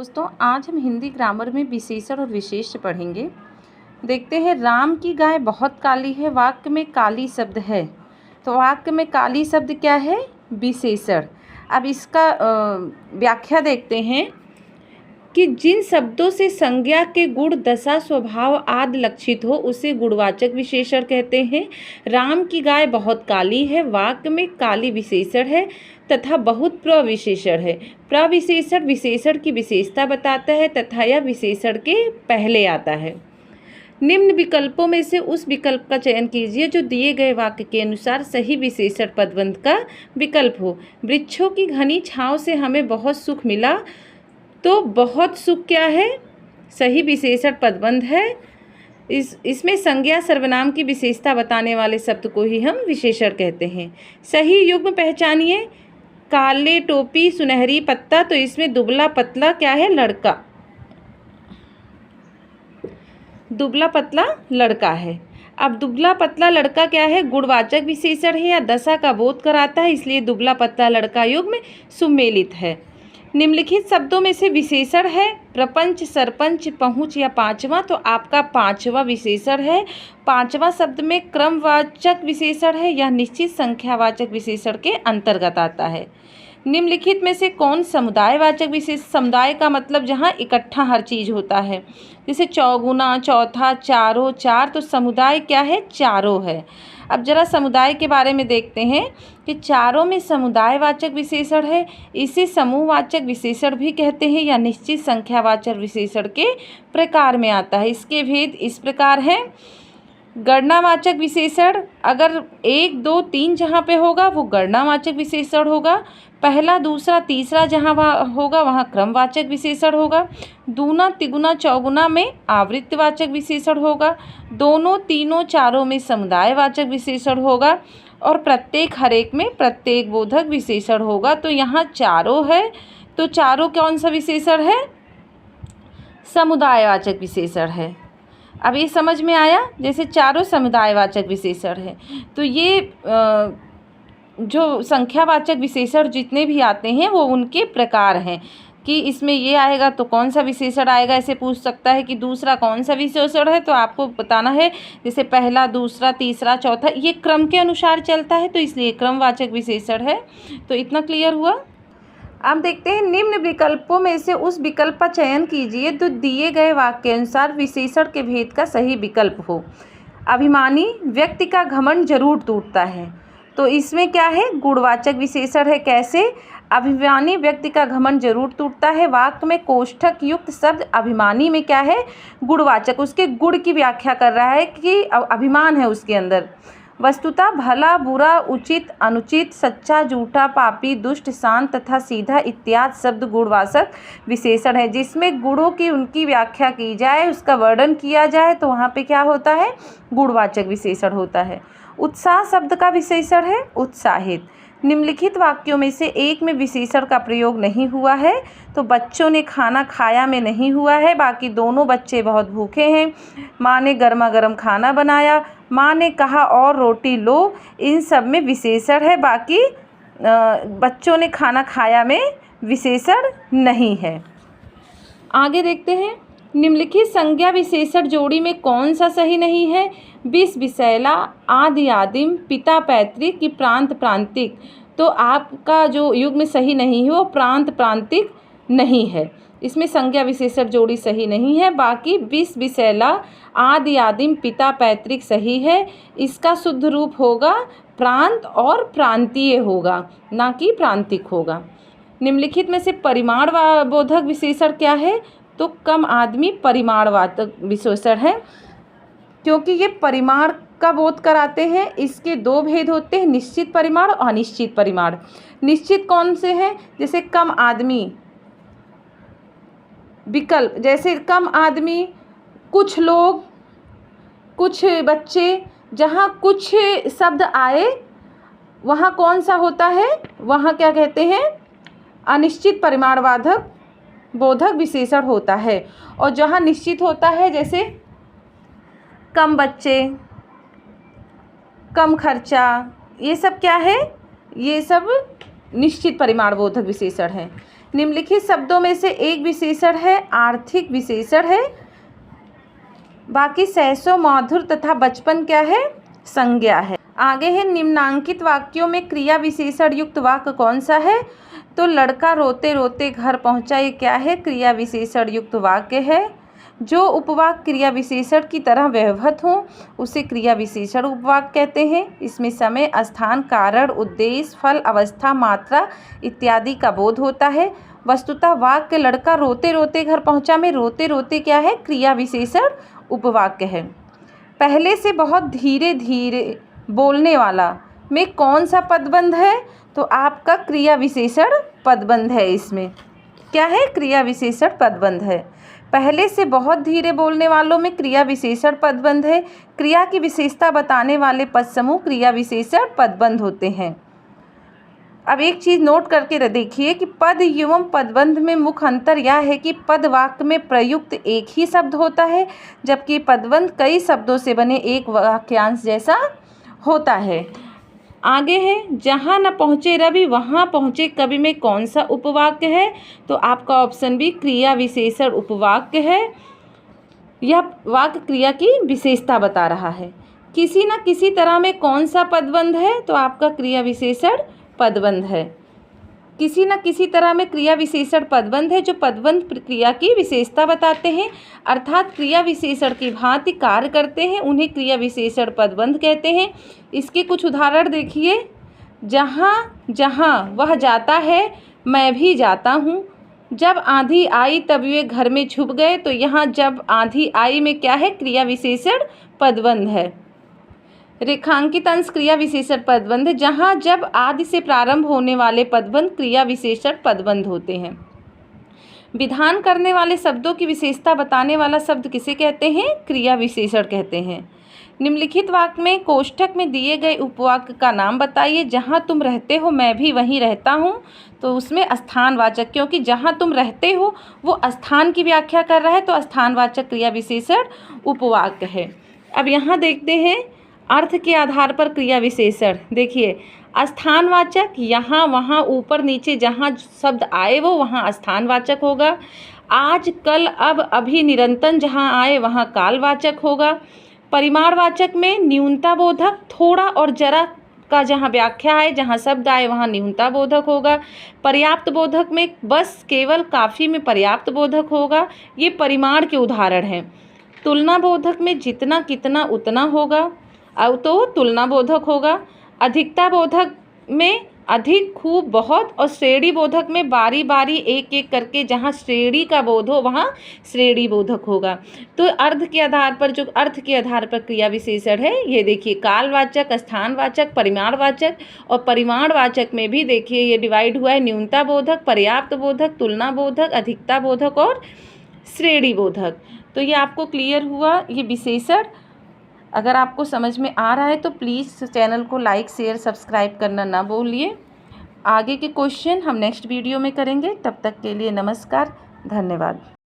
दोस्तों, आज हम हिंदी ग्रामर में विशेषण और विशेष्य पढ़ेंगे। देखते हैं, राम की गाय बहुत काली है, वाक्य में काली शब्द है। तो वाक्य में काली शब्द क्या है? विशेषण। अब इसका व्याख्या देखते हैं कि जिन शब्दों से संज्ञा के गुण, दशा, स्वभाव आदि लक्षित हो उसे गुणवाचक विशेषण कहते हैं। राम की गाय बहुत काली है, वाक्य में काली विशेषण है तथा बहुत प्रविशेषण है। प्रविशेषण विशेषण की विशेषता बताता है तथा यह विशेषण के पहले आता है। निम्न विकल्पों में से उस विकल्प का चयन कीजिए जो दिए गए वाक्य के अनुसार सही विशेषण पदबंध का विकल्प हो। वृक्षों की घनी छांव से हमें बहुत सुख मिला, तो बहुत सुख क्या है? सही विशेषण पदबंध है। इसमें संज्ञा सर्वनाम की विशेषता बताने वाले शब्द को ही हम विशेषण कहते हैं। सही युग्म पहचानिए। काले टोपी, सुनहरी पत्ता, तो इसमें दुबला पतला क्या है? लड़का। दुबला पतला लड़का है। अब दुबला पतला लड़का क्या है? गुणवाचक विशेषण है या दशा का बोध कराता है, इसलिए दुबला पतला लड़का युग्म सुमेलित है। निम्नलिखित शब्दों में से विशेषण है प्रपंच, सरपंच, पहुँच या पांचवा, तो आपका पांचवा विशेषण है। पांचवा शब्द में क्रमवाचक विशेषण है या निश्चित संख्यावाचक विशेषण के अंतर्गत आता है। निम्नलिखित में से कौन समुदायवाचक विशेष? समुदाय का मतलब जहाँ इकट्ठा हर चीज़ होता है, जैसे चौगुना, चौथा, चारों, चार, तो समुदाय क्या है? चारों है। अब जरा समुदाय के बारे में देखते हैं कि चारों में समुदायवाचक विशेषण है, इसे समूहवाचक विशेषण भी कहते हैं या निश्चित संख्यावाचक विशेषण के प्रकार में आता है। इसके भेद इस प्रकार हैं। गणनावाचक विशेषण, अगर 1, 2, 3 जहाँ पे होगा वो गणनावाचक विशेषण होगा। पहला, दूसरा, तीसरा जहाँ होगा वहाँ क्रमवाचक विशेषण होगा। दूना, तिगुना, चौगुना में आवृत्तिवाचक विशेषण होगा। दोनों, तीनों, चारों में समुदायवाचक विशेषण होगा और प्रत्येक, हरेक में प्रत्येक बोधक विशेषण होगा। तो यहाँ चारों है, तो चारों कौन सा विशेषण है? समुदायवाचक विशेषण है। अब ये समझ में आया? जैसे चारों समुदायवाचक विशेषण है, तो ये जो संख्यावाचक विशेषण जितने भी आते हैं वो उनके प्रकार हैं कि इसमें ये आएगा तो कौन सा विशेषण आएगा। ऐसे पूछ सकता है कि दूसरा कौन सा विशेषण है, तो आपको बताना है जैसे पहला, दूसरा, तीसरा, चौथा, ये क्रम के अनुसार चलता है, तो इसलिए क्रमवाचक विशेषण है। तो इतना क्लियर हुआ। अब देखते हैं, निम्न विकल्पों में से उस विकल्प का चयन कीजिए जो दिए गए वाक्य के अनुसार विशेषण के भेद का सही विकल्प हो। अभिमानी व्यक्ति का घमंड जरूर टूटता है, तो इसमें क्या है? गुणवाचक विशेषण है। कैसे? अभिमानी व्यक्ति का घमंड जरूर टूटता है। वाक्य में कोष्ठक युक्त शब्द अभिमानी में क्या है? गुणवाचक, उसके गुण की व्याख्या कर रहा है कि अभिमान है उसके अंदर। वस्तुतः भला, बुरा, उचित, अनुचित, सच्चा, झूठा, पापी, दुष्ट, शांत तथा सीधा इत्यादि शब्द गुणवाचक विशेषण है। जिसमें गुणों की उनकी व्याख्या की जाए, उसका वर्णन किया जाए, तो वहाँ पे क्या होता है? गुणवाचक विशेषण होता है। उत्साह शब्द का विशेषण है उत्साहित। निम्नलिखित वाक्यों में से एक में विशेषण का प्रयोग नहीं हुआ है, तो बच्चों ने खाना खाया में नहीं हुआ है, बाकी दोनों बच्चे बहुत भूखे हैं। माँ ने गर्मा गर्म खाना बनाया, माँ ने कहा और रोटी लो, इन सब में विशेषण है, बाकी बच्चों ने खाना खाया में विशेषण नहीं है। आगे देखते हैं, निम्नलिखित संज्ञा विशेषण जोड़ी में कौन सा सही नहीं है? विष, विषैला, आदि आदिम, पिता पैतृक की प्रांत प्रांतिक, तो आपका जो युग्म सही नहीं है वो प्रांत प्रांतिक नहीं है। इसमें संज्ञा विशेषण जोड़ी सही नहीं है। बाकी विष, विषैला, आदि आदिम, पिता पैतृक सही है। इसका शुद्ध रूप होगा प्रांत और प्रांतीय होगा, ना कि प्रांतिक होगा। निम्नलिखित में से परिमाण बोधक विशेषण क्या है? तो कम आदमी परिमाणवाचक विशेषण है, क्योंकि ये परिमाण का बोध कराते हैं। इसके दो भेद होते हैं, निश्चित परिमाण और अनिश्चित परिमाण। निश्चित कौन से हैं? जैसे कम आदमी, विकल्प जैसे कम आदमी, कुछ लोग, कुछ बच्चे, जहाँ कुछ शब्द आए वहाँ कौन सा होता है? वहाँ क्या कहते हैं? अनिश्चित परिमाणवाचक बोधक विशेषण होता है। और जहाँ निश्चित होता है, जैसे कम बच्चे, कम खर्चा, ये सब क्या है? ये सब निश्चित परिमाण बोधक विशेषण है। निम्नलिखित शब्दों में से एक विशेषण है आर्थिक विशेषण है, बाकी सहसो, मधुर तथा बचपन क्या है, संज्ञा है। आगे है निम्नांकित वाक्यों में क्रिया विशेषण युक्त वाक्य कौन सा है, तो लड़का रोते रोते घर पहुंचा, ये क्या है, क्रिया विशेषण युक्त वाक्य है। जो उपवाक्य क्रिया विशेषण की तरह व्यवहृत हो उसे क्रिया विशेषण उपवाक्य कहते हैं। इसमें समय, स्थान, कारण, उद्देश्य, फल, अवस्था, मात्रा इत्यादि का बोध होता है। वस्तुतः वाक्य लड़का रोते रोते घर पहुंचा में रोते रोते क्या है, क्रिया विशेषण उपवाक्य है। पहले से बहुत धीरे धीरे बोलने वाला में कौन सा पदबंध है, तो आपका क्रिया विशेषण पदबंध है। इसमें क्या है, क्रिया विशेषण पदबंध है। पहले से बहुत धीरे बोलने वालों में क्रिया विशेषण पदबंध है। क्रिया की विशेषता बताने वाले पद समूह क्रिया विशेषण पदबंध होते हैं। अब एक चीज़ नोट करके देखिए कि पद एवं पदबंध में मुख्य अंतर यह है कि पद वाक्य में प्रयुक्त एक ही शब्द होता है, जबकि पदबंध कई शब्दों से बने एक वाक्यांश जैसा होता है। आगे है जहाँ न पहुँचे रवि वहाँ पहुँचे कवि में कौन सा उपवाक्य है, तो आपका ऑप्शन बी क्रिया विशेषण उपवाक्य है। यह वाक्य क्रिया की विशेषता बता रहा है। किसी न किसी तरह में कौन सा पदबंध है, तो आपका क्रिया विशेषण पदबंध है। किसी न किसी तरह में क्रिया विशेषण पदबंध है जो पदबंध क्रिया की विशेषता बताते हैं, अर्थात क्रिया विशेषण की भांति कार्य करते हैं, उन्हें क्रिया विशेषण पदबंध कहते हैं। इसके कुछ उदाहरण देखिए। जहाँ जहाँ वह जाता है मैं भी जाता हूँ। जब आंधी आई तब वे घर में छुप गए, तो यहाँ जब आंधी आई में क्या है, क्रिया विशेषण पदबंध है। रेखांकित अंश क्रिया विशेषण पदबंध है। जहाँ जब आदि से प्रारंभ होने वाले पदबंध क्रिया विशेषण पदबंध होते हैं। विधान करने वाले शब्दों की विशेषता बताने वाला शब्द किसे कहते हैं, क्रिया विशेषण कहते हैं। निम्नलिखित वाक्य में कोष्ठक में दिए गए उपवाक्य का नाम बताइए। जहाँ तुम रहते हो मैं भी वहीं रहता हूँ, तो उसमें स्थानवाचक, क्योंकि जहाँ तुम रहते हो वो स्थान की व्याख्या कर रहा है, तो स्थानवाचक क्रिया विशेषण उपवाक्य है। अब यहाँ देखते हैं अर्थ के आधार पर क्रिया विशेषण। देखिए स्थानवाचक यहाँ वहाँ ऊपर नीचे जहाँ शब्द आए वो वहाँ स्थानवाचक होगा। आज कल अब अभी निरंतर जहाँ आए वहाँ कालवाचक होगा। परिमाणवाचक में न्यूनता बोधक, थोड़ा और जरा का जहाँ व्याख्या है जहाँ शब्द आए वहाँ न्यूनता बोधक होगा। पर्याप्त बोधक में बस, केवल, काफ़ी में पर्याप्त बोधक होगा। ये परिमाण के उदाहरण हैं। तुलना बोधक में जितना, कितना, उतना होगा, अब तो तुलना बोधक होगा। अधिकता बोधक में अधिक, खूब, बहुत, और श्रेणी बोधक में बारी बारी एक एक करके जहाँ श्रेणी का बोध हो वहाँ श्रेणी बोधक होगा। तो अर्थ के आधार पर जो अर्थ के आधार पर क्रिया विशेषण है ये देखिए कालवाचक, स्थानवाचक, परिमाणवाचक, और परिमाणवाचक में भी देखिए ये डिवाइड हुआ है न्यूनता बोधक, पर्याप्त बोधक, तुलना बोधक, अधिकता बोधक और श्रेणी बोधक। तो ये आपको क्लियर हुआ ये विशेषण। अगर आपको समझ में आ रहा है तो प्लीज़ चैनल को लाइक, शेयर, सब्सक्राइब करना ना भूलिए। आगे के क्वेश्चन हम नेक्स्ट वीडियो में करेंगे। तब तक के लिए नमस्कार, धन्यवाद।